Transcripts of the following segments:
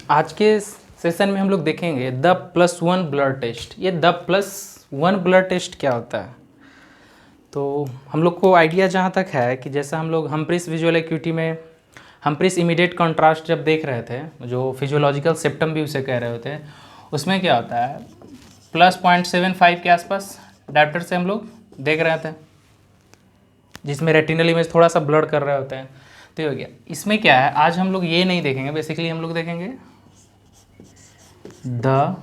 आज के सेशन में हम लोग देखेंगे द +1 ब्लड टेस्ट। ये द +1 ब्लड टेस्ट क्या होता है? तो हम लोग को आइडिया जहाँ तक है कि जैसा हम लोग हम्प्रीस विजुअल एक्यूटी में हम्प्रीस इमीडिएट कंट्रास्ट जब देख रहे थे, जो फिजियोलॉजिकल सिम्पटम भी उसे कह रहे होते हैं, उसमें क्या होता है +0.75 के आसपास डायप्टर से हम लोग देख रहे थे, जिसमें रेटिनल इमेज थोड़ा सा ब्लर कर रहे होते हैं। तो ये हो गया। इसमें क्या है, आज हम लोग ये नहीं देखेंगे, बेसिकली हम लोग देखेंगे द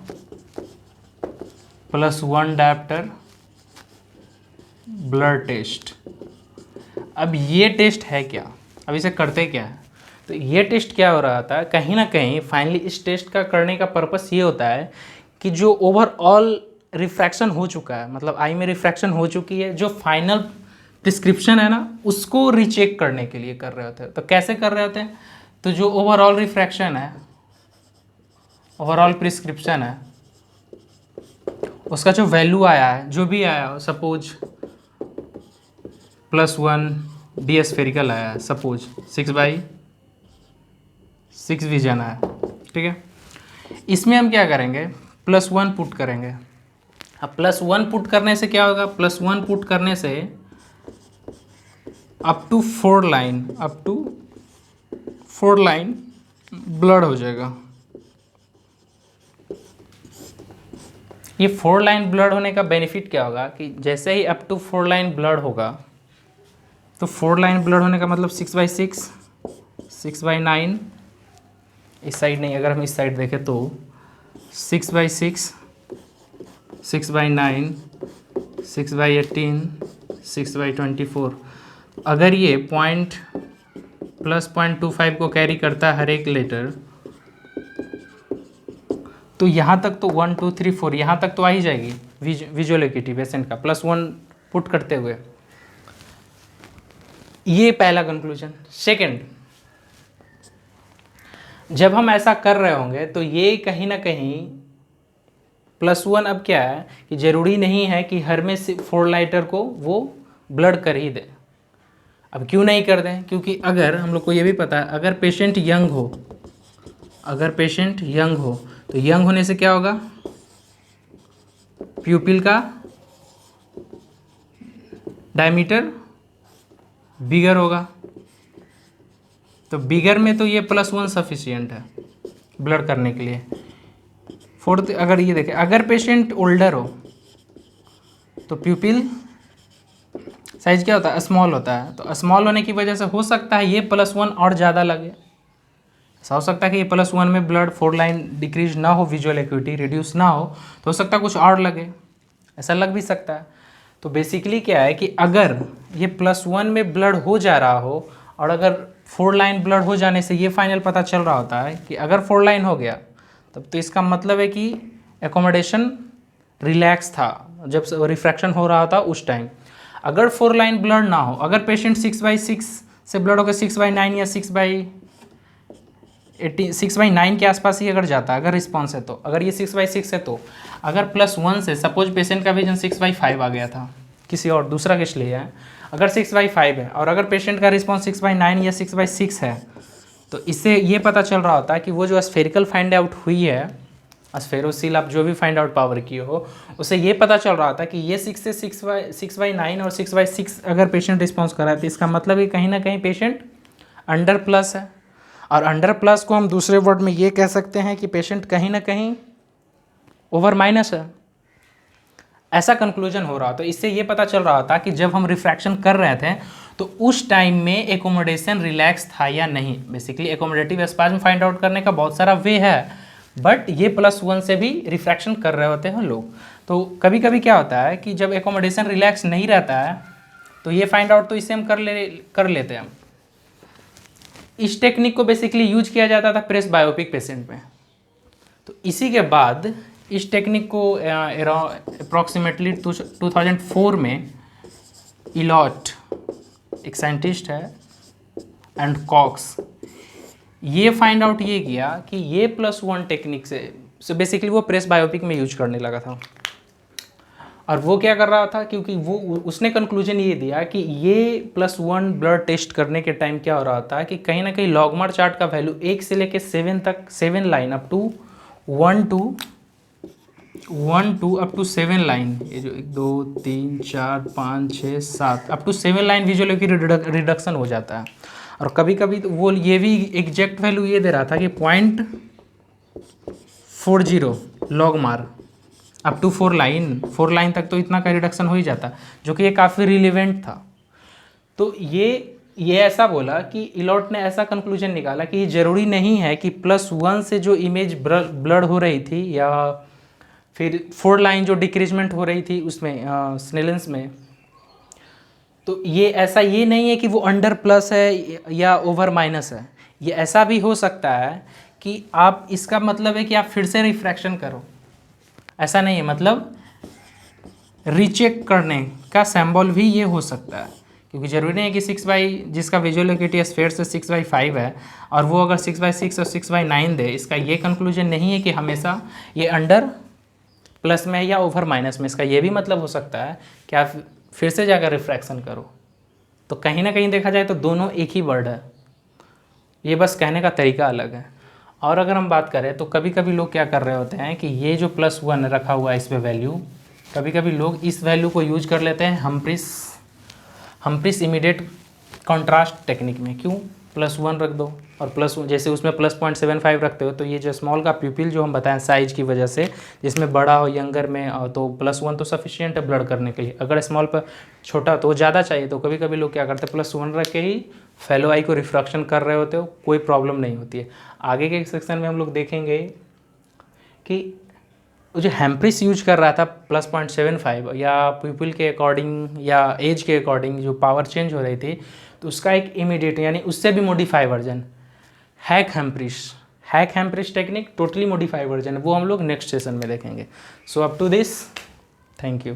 +1 डायप्टर ब्लड टेस्ट। अब ये टेस्ट है क्या, अब इसे करते क्या है? तो ये टेस्ट क्या हो रहा था, कहीं ना कहीं फाइनली इस टेस्ट का करने का पर्पस ये होता है कि जो ओवरऑल रिफ्रैक्शन हो चुका है, मतलब आई में रिफ्रैक्शन हो चुकी है, जो फाइनल प्रिस्क्रिप्शन है ना, उसको रीचेक करने के लिए कर रहे होते हैं। तो कैसे कर रहे होते हैं? तो जो ओवरऑल रिफ्रैक्शन है, ओवरऑल प्रिस्क्रिप्शन है, उसका जो वैल्यू आया है, जो भी आया हो, सपोज +1 डी स्फेरिकल आया है, सपोज 6/6 विजन आया, ठीक है। इसमें हम क्या करेंगे, +1 पुट करेंगे। अब +1 पुट करने से क्या होगा, +1 पुट करने से अप टू 4 लाइन ब्लड हो जाएगा। ये 4 लाइन ब्लड होने का बेनिफिट क्या होगा कि जैसे ही अप टू 4 लाइन ब्लड होगा, तो 4 लाइन ब्लड होने का मतलब 6/6, 6/9, इस साइड नहीं, अगर हम इस साइड देखें तो 6/6, 6/9, 6/18, 6/24। अगर ये +0.25 को कैरी करता है हर एक लेटर, तो यहाँ तक तो 1 2 3 4 यहाँ तक तो आ ही जाएगी विजुअल एक्यूटी पेशेंट का, +1 पुट करते हुए। ये पहला कंक्लूजन। सेकंड, जब हम ऐसा कर रहे होंगे तो ये कहीं ना कहीं +1 अब क्या है कि ज़रूरी नहीं है कि हर में से 4 लाइटर को वो ब्लड कर ही दे। अब क्यों नहीं कर दें? क्योंकि अगर हम लोग को ये भी पता है, अगर पेशेंट यंग हो, तो यंग होने से क्या होगा, प्यूपिल का डायमीटर बिगर होगा। तो बिगर में तो ये +1 सफिशिएंट है ब्लड करने के लिए। फोर्थ, अगर ये देखें, अगर पेशेंट ओल्डर हो तो प्यूपिल साइज क्या होता है, स्मॉल होता है। तो स्मॉल होने की वजह से हो सकता है ये +1 और ज़्यादा लगे। ऐसा हो सकता है कि ये +1 में ब्लड 4 लाइन डिक्रीज ना हो, विजुअल एक्यूटी रिड्यूस ना हो, तो हो सकता है कुछ और लगे, ऐसा लग भी सकता है। तो बेसिकली क्या है कि अगर ये +1 में ब्लड हो जा रहा हो और अगर 4 लाइन ब्लड हो जाने से ये फाइनल पता चल रहा होता है कि अगर 4 लाइन हो गया, तब तो इसका मतलब है कि एकोमोडेशन रिलैक्स था जब रिफ्रैक्शन हो रहा था उस टाइम। अगर 4 लाइन ब्लड ना हो, अगर पेशेंट 6/6 से ब्लड होकर 6/9 या 6/9 के आसपास ही अगर जाता है, अगर रिस्पॉन्स है तो, अगर ये 6/6 है तो, अगर +1 से सपोज पेशेंट का विजन 6/5 आ गया था, किसी और दूसरा केस लिया है, अगर 6/5 है और अगर पेशेंट का रिस्पॉन्स 6/9 या 6/6 है, तो इससे ये पता चल रहा होता है कि वो जो स्फेरिकल फाइंड आउट हुई है, स्फेरोसील आप जो भी फाइंड आउट पावर की हो, उसे ये पता चल रहा था कि ये 6 से 6/9 और 6/6 अगर पेशेंट रिस्पॉन्स कर रहा है, तो इसका मतलब कि कहीं ना कहीं पेशेंट अंडर प्लस है। और अंडर प्लस को हम दूसरे वर्ड में ये कह सकते हैं कि पेशेंट कहीं ना कहीं ओवर माइनस है, ऐसा कंक्लूजन हो रहा। तो इससे ये पता चल रहा था कि जब हम रिफ्रैक्शन कर रहे थे तो उस टाइम में एकोमोडेशन रिलैक्स था या नहीं। Basically accommodative spasm find out करने का बहुत सारा वे है, बट ये +1 से भी रिफ्रैक्शन कर रहे होते हैं लोग। तो कभी कभी क्या होता है कि जब एकोमोडेशन रिलैक्स नहीं रहता है, तो ये फाइंड आउट तो इससे हम कर लेते हैं। इस टेक्निक को बेसिकली यूज किया जाता था प्रेस बायोपिक पेशेंट में। तो इसी के बाद इस टेक्निक को अप्रॉक्सीमेटली 2004 में इलॉट, एक साइंटिस्ट है, एंड कॉक्स, ये फाइंड आउट ये किया कि ये +1 टेक्निक से बेसिकली वो प्रेस बायोपिक में यूज करने लगा था। और वो क्या कर रहा था, क्योंकि वो उसने कंक्लूजन ये दिया कि ये +1 ब्लड टेस्ट करने के टाइम क्या हो रहा था कि कहीं ना कहीं लॉगमार चार्ट का वैल्यू 1 से लेके 7 तक, 7 line up to 1 to 7 line, ये जो 1 2 3 4 5 6 7 अप टू 7 लाइन विजुअल की रिडक्शन हो जाता है। और कभी कभी तो वो ये भी एग्जैक्ट वैल्यू ये दे रहा था कि 0.40 लॉगमार अप टू 4 लाइन तक तो इतना का रिडक्शन हो ही जाता, जो कि ये काफ़ी रिलेवेंट था। तो ये ऐसा बोला कि इलॉट ने ऐसा कंक्लूजन निकाला कि ये ज़रूरी नहीं है कि +1 से जो इमेज ब्लड हो रही थी या फिर 4 लाइन जो डिक्रीजमेंट हो रही थी उसमें स्नेलेंस में, तो ये ऐसा ये नहीं है कि वो अंडर प्लस है या ओवर माइनस है। ये ऐसा भी हो सकता है कि आप, इसका मतलब है कि आप फिर से रिफ्रैक्शन करो, ऐसा नहीं है, मतलब रीचेक करने का सिंबल भी ये हो सकता है, क्योंकि ज़रूरी नहीं है कि 6/, जिसका विजुअल एक्यूटी स्फीयर से 6/5 है और वो अगर 6/6 और 6/9 दे, इसका ये कंक्लूजन नहीं है कि हमेशा ये अंडर प्लस में या ओवर माइनस में। इसका ये भी मतलब हो सकता है कि आप फिर से जाकर रिफ्रैक्शन करो। तो कहीं ना कहीं देखा जाए तो दोनों एक ही वर्ड है, ये बस कहने का तरीका अलग है। और अगर हम बात करें तो कभी कभी लोग क्या कर रहे होते हैं कि ये जो +1 रखा हुआ है इस पर वैल्यू, कभी कभी लोग इस वैल्यू को यूज कर लेते हैं हम्प्रीस इमीडिएट कॉन्ट्रास्ट टेक्निक में। क्यों +1 रख दो और जैसे उसमें +0.75 रखते हो, तो ये जो स्मॉल का प्यूपिल जो हम बताएं साइज की वजह से, जिसमें बड़ा हो यंगर में, तो +1 तो सफिशिएंट है ब्लड करने के लिए। अगर स्मॉल पर छोटा तो ज़्यादा चाहिए, तो कभी कभी लोग क्या करते हैं +1 रख के ही फेलो आई को रिफ्रैक्शन कर रहे होते हो, कोई प्रॉब्लम नहीं होती है। आगे के सेक्शन में हम लोग देखेंगे कि जो हैम्प्रिस यूज कर रहा था +0.75 या पीपल के अकॉर्डिंग या एज के अकॉर्डिंग जो पावर चेंज हो रही थी, तो उसका एक इमीडिएट यानी उससे भी मॉडिफाई वर्जन हैक हैम्प्रिस टेक्निक टोटली मॉडिफाई वर्जन है, वो हम लोग नेक्स्ट सेशन में देखेंगे। So up to this, thank you.